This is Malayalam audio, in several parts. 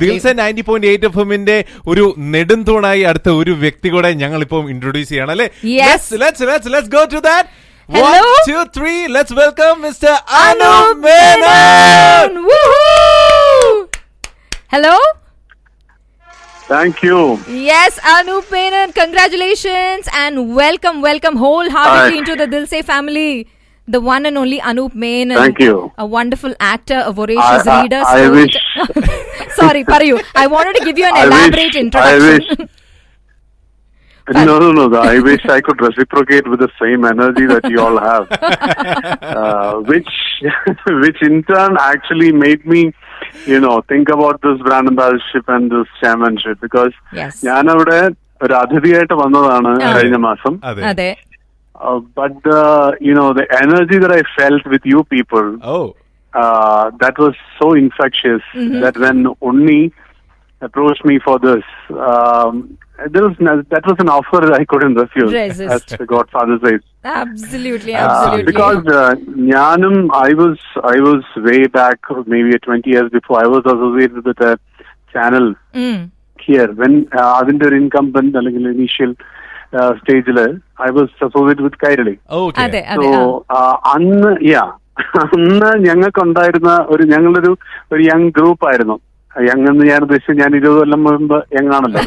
ദിൽസെ 90.8 എഫ്എമ്മിന്റെ ഒരു നെടുംതൂണായി അടുത്ത ഒരു വ്യക്തി കൂടെ ഞങ്ങൾ ഇപ്പോൾ ഇൻട്രൊഡ്യൂസ് ചെയ്യണം അല്ലേ? Let's go to that. Hello? 1, 2, 3. Let's welcome Mr. Anup Menon. Hello. Thank you. Yes, Anup Menon, congratulations and welcome wholeheartedly into the Dilse family. The one and only Anup Menon. Thank you. A wonderful actor, a voracious reader. I wish. Sorry, Parayu. I wanted to give you an elaborate introduction. No. I wish I could reciprocate with the same energy that you all have, which in turn actually made me, think about this brand ambassadorship and this chairmanship because ഞാൻ അവിടെ ഒരു അതിഥിയായിട്ട് വന്നതാണ് കഴിഞ്ഞ മാസം. അതെ. But the energy that I felt with you people, that was so infectious that when Unni approached me for this, that was an offer I couldn't refuse, as the Godfather says. Absolutely. Because I was way back, maybe 20 years before, I was associated with a channel here when അതിന്റെ ഒരു incumbent അല്ലെങ്കിൽ initial സ്റ്റേജിൽ I was associated with Kairali. So അന്ന് ഞങ്ങൾക്കുണ്ടായിരുന്ന ഞങ്ങളൊരു യങ് ഗ്രൂപ്പ് ആയിരുന്നു. യങ് എന്ന് ഞാൻ ഉദ്ദേശിച്ചത് ഞാൻ 20 കൊല്ലം മുമ്പ് യങ് ആണല്ലോ.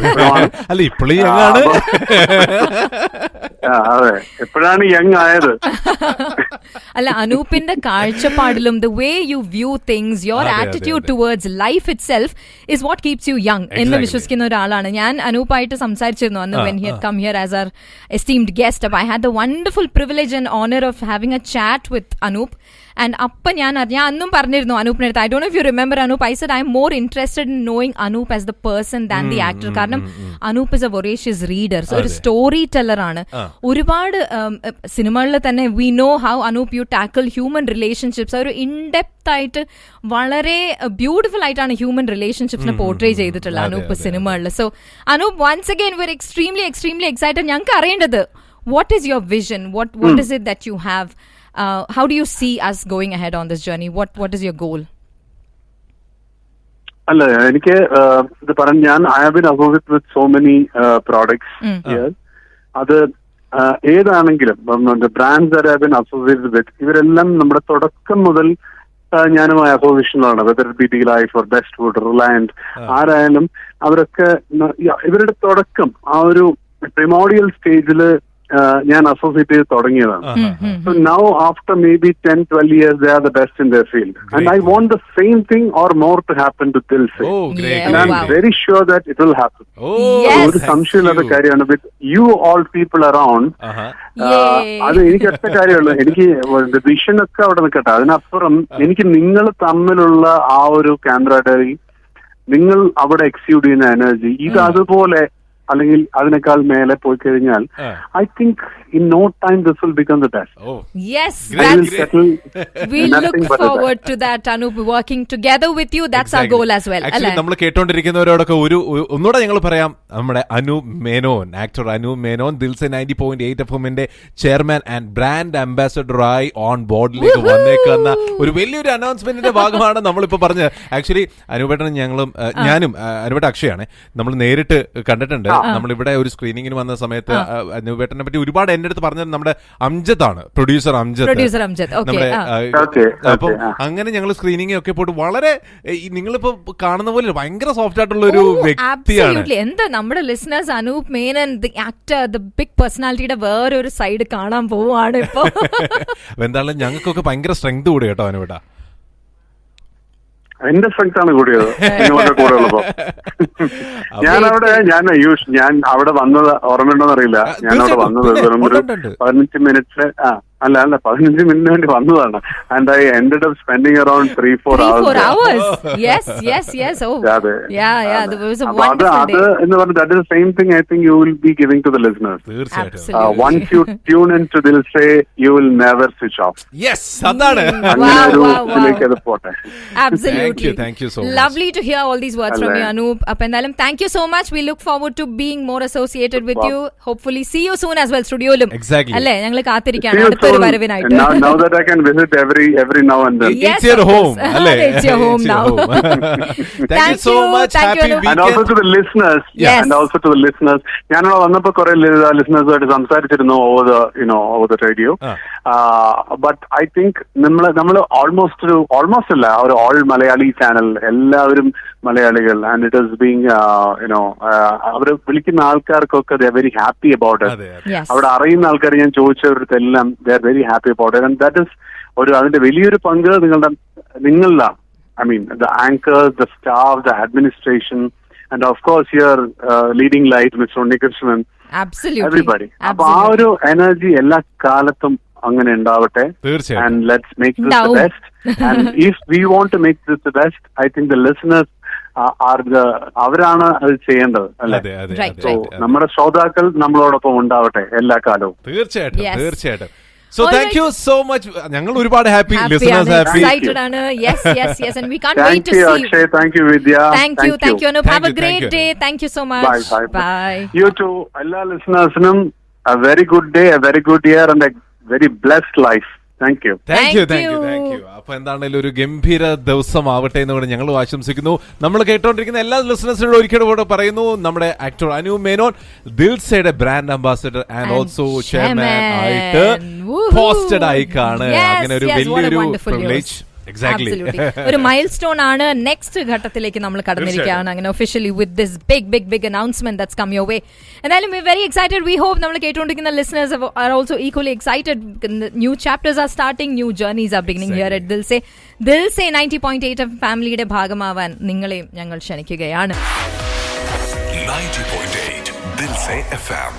അതെ, എപ്പോഴാണ് യങ് ആയത്? അല്ല, അനൂപിന്റെ കാഴ്ചപ്പാടിലും the way you view things, your attitude towards life itself is what keeps you young എന്ന് വിശ്വസിക്കുന്ന ഒരാളാണ് ഞാൻ. അനൂപായിട്ട് സംസാരിച്ചിരുന്നു അന്ന് when he had come here as our esteemed guest. I had the wonderful privilege and honor of having a chat with Anup. And അപ്പൊ ഞാൻ അന്നും പറഞ്ഞിരുന്നു അനൂപിന്റെ അടുത്ത്, I don't know if you remember Anup, I said I'm more interested in knowing Anup as the person than the actor. കാരണം Anup is a voracious reader, so ഒരു സ്റ്റോറി ടെല്ലർ ആണ്. ഒരുപാട് സിനിമകളിൽ തന്നെ we know how Anup you tackle human relationships. ഒരു ഇൻഡെപ്ത് ആയിട്ട് വളരെ ബ്യൂട്ടിഫുൾ ആയിട്ടാണ് ഹ്യൂമൻ റിലേഷൻഷിപ്സിനെ പോർട്രേ ചെയ്തിട്ടുള്ള അനൂപ് സിനിമകളിൽ. So Anoop, once again we're extremely excited. ഞങ്ങൾക്ക് അറിയേണ്ടത്, what is your vision, what is it that you have? How do you see us going ahead on this journey? What is your goal? അല്ല, എനിക്ക് ഇത് പറഞ്ഞ ഞാൻ I have been associated with so many products here. അത് ഏതാണെങ്കിലും brands that I have been associated with, ഇവരെല്ലാം നമ്മുടെ തുടക്കം മുതൽ ഞാനുമായി അസോസിയേഷനിലാണ്. Whether it be D life or best food, Reliance, ആരായാലും അവരൊക്കെ ഇവരുടെ തുടക്കം ആ ഒരു പ്രിമോഡിയൽ സ്റ്റേജില് ഞാൻ അസോസിയേറ്റ് ചെയ്ത് തുടങ്ങിയതാണ്. So now after maybe 10-12 years they are the best in their field. And I want the same thing or more to happen to Dilse. And I'm very sure that it will happen. ഒരു സംശയമില്ലാത്ത കാര്യമാണ്. With you all people around, അത് എനിക്ക് ഒറ്റ കാര്യമുള്ളൂ. എനിക്ക് വിഷൻ ഒക്കെ അവിടെ നിൽക്കട്ടെ, അതിനപ്പുറം എനിക്ക് നിങ്ങൾ തമ്മിലുള്ള ആ ഒരു കാംറാഡറി, നിങ്ങൾ അവിടെ എക്സ്യൂഡ് ചെയ്യുന്ന എനർജി, ഇത് അതുപോലെ അല്ലെങ്കിൽ അതിനേക്കാൾ മേലെ പോയി കഴിഞ്ഞാൽ I think in no time this will become the best. Yes, we look forward to that, Anup, working together with you. That's our goal as well. Actually നമ്മൾ കേട്ടോണ്ടിരിക്കുന്നവരോടൊക്കെ ഒന്നുകൂടെ ഞങ്ങൾ പറയാം, നമ്മുടെ അനൂപ് മേനോൻ, ആക്ടർ അനൂപ് മേനോൻ ദിൽസെ 90.8 എഫ്എമ്മിന്റെ ചെയർമാൻ ആൻഡ് ബ്രാൻഡ് അംബാസഡറായി ഓൺ ബോർഡിലേക്ക് വന്നേക്കുന്ന ഒരു വലിയൊരു അനൗൺസ്മെന്റിന്റെ ഭാഗമാണ് നമ്മളിപ്പോ പറഞ്ഞത്. ആക്ച്വലി അനൂപേട്ടനും ഞാനും അനൂപേട്ട അക്ഷയാണ് നമ്മൾ നേരിട്ട് കണ്ടിട്ടുണ്ട്. നമ്മളിവിടെ ഒരു സ്ക്രീനിങ്ങിന് വന്ന സമയത്ത് അനൂപേട്ടനെ പറ്റി ഒരുപാട് എന്റെ അടുത്ത് പറഞ്ഞത് നമ്മുടെ അംജദാണ്, പ്രൊഡ്യൂസർ അംജദ്. അപ്പം അങ്ങനെ ഞങ്ങൾ സ്ക്രീനിങ് ഒക്കെ പോയിട്ട് വളരെ നിങ്ങളിപ്പോ കാണുന്ന പോലെ ഭയങ്കര സോഫ്റ്റ് ആയിട്ടുള്ള ഒരു വ്യക്തിയാണ്. എന്താ നമ്മുടെ listeners Anoop Menon the actor, the big പേഴ്സണാലിറ്റിയുടെ വേറൊരു സൈഡ് കാണാൻ പോവാണ് ഇപ്പൊ. എന്തായാലും ഞങ്ങൾക്കൊക്കെ ഭയങ്കര സ്ട്രെങ്ത് കൂടി കേട്ടോ അനുവേട്ടാ. എന്റെ സ്ട്രെങ്ത് ആണ് കൂടിയത് നിങ്ങളുടെ കൂടെ ഉള്ളപ്പോ. ഞാൻ അവിടെ വന്നത് ഓർമ്മയുണ്ടോന്ന് അറിയില്ല. ഞാൻ അവിടെ വന്നത് വെറും ഒരു 15 മിനിറ്റ്സ് 15 മിനിറ്റിന് വേണ്ടി വന്നതാണ്. And I ended up spending around 3-4 hours. Yes. Oh. Yeah. That was a wonderful day. എന്ന് പറഞ്ഞാൽ that is the same thing I think you will be giving to the listeners. Once you tune into Dilse, you will never switch off. Yes, അതാണ്. Absolutely. Thank you so much. Lovely to hear all these words from you, Anup. Appo endalum thank you so much. We look forward to being more associated with you. Hopefully see you soon as well studio lum. Exactly. അല്ലേ, ഞങ്ങൾ കാത്തിരിക്കാണ് അടുത്ത ഒരു വരവിനായിട്ട്. Now that I can visit every now and then. It's your home, അല്ലേ? It's your home now. Thank you so much. Happy weekend. And also to the listeners. Yes. And also to the listeners. ഞാനിവിടെ വന്നപ്പോ കുറെ ലിസണേഴ്സുമായിട്ട് സംസാരിച്ചിരുന്നു over the radio. But I think നമ്മൾ ഓൾമോസ്റ്റ് അല്ല ഒരു ഓൾ മലയാളി ചാനൽ, എല്ലാവരും മലയാളികൾ, ആൻഡ് ഇറ്റ് ഈസ് ബീങ് അവര് വിളിക്കുന്ന ആൾക്കാർക്കൊക്കെ they are very happy about it. അവിടെ അറിയുന്ന ആൾക്കാർ ഞാൻ ചോദിച്ചവരടുത്തെല്ലാം they are very happy about it. And that is അതിന്റെ വലിയൊരു പങ്ക് നിങ്ങളുടെ I mean, the anchors, the staff, the administration, and of course your leading light, Mr. Unnikrishnan. Absolutely. Everybody. അപ്പൊ ആ ഒരു എനർജി എല്ലാ കാലത്തും അങ്ങനെ ഉണ്ടാവട്ടെ. And let's make this the best. And if we want to make this the best, I think the listeners അവരാണ് അത് ചെയ്യേണ്ടത്, അല്ലെ? സോ നമ്മുടെ ശ്രോതാക്കൾ നമ്മളോടൊപ്പം ഉണ്ടാവട്ടെ എല്ലാ കാലവും. തീർച്ചയായിട്ടും. So thank you so much. ഞങ്ങൾ ഒരുപാട് happy, listeners happy. Excited ആണ്. Yes, and we can't wait to see you. Thank you, Akshay. Thank you, Vidya. Thank you, Anup. Have a great day. Thank you so much. Bye. You too. എല്ലാ listenersനും a very good day, a very good year, and a very blessed life. Thank you. Thank you. അപ്പൊ എന്താണെങ്കിലും ഒരു ഗംഭീര ദിവസം ആവട്ടെ എന്ന് കൂടെ ഞങ്ങൾ ആശംസിക്കുന്നു. നമ്മൾ കേട്ടോണ്ടിരിക്കുന്ന എല്ലാ ലിസണേഴ്സിനോടും ഒരിക്കലും കൂടെ പറയുന്നു, നമ്മുടെ ആക്ടർ അനു മേനോൻ ദിൽസയുടെ brand ambassador and also chairman ആയിട്ട് പോസ്റ്റഡ് ആയിക്കാണ്. അങ്ങനെ ഒരു വലിയൊരു പ്രിവിലേജ്. Exactly. ഒരു മൈൽ സ്റ്റോൺ ആണ്. നെക്സ്റ്റ് ഘട്ടത്തിലേക്ക് നമ്മൾ കടന്നിരിക്കുകയാണ് അങ്ങനെ officially with this big announcement that's come your way. എന്തായാലും we very excited. We hope നമ്മൾ കേട്ടുകൊണ്ടിരിക്കുന്ന listeners are also equally excited. New chapters are starting, new journeys are beginning here at Dil Se 90.8 ഫാമിലിയുടെ ഭാഗമാവാൻ നിങ്ങളെയും ഞങ്ങൾ ക്ഷണിക്കുകയാണ്. 90.8 ദിൽസെ FM.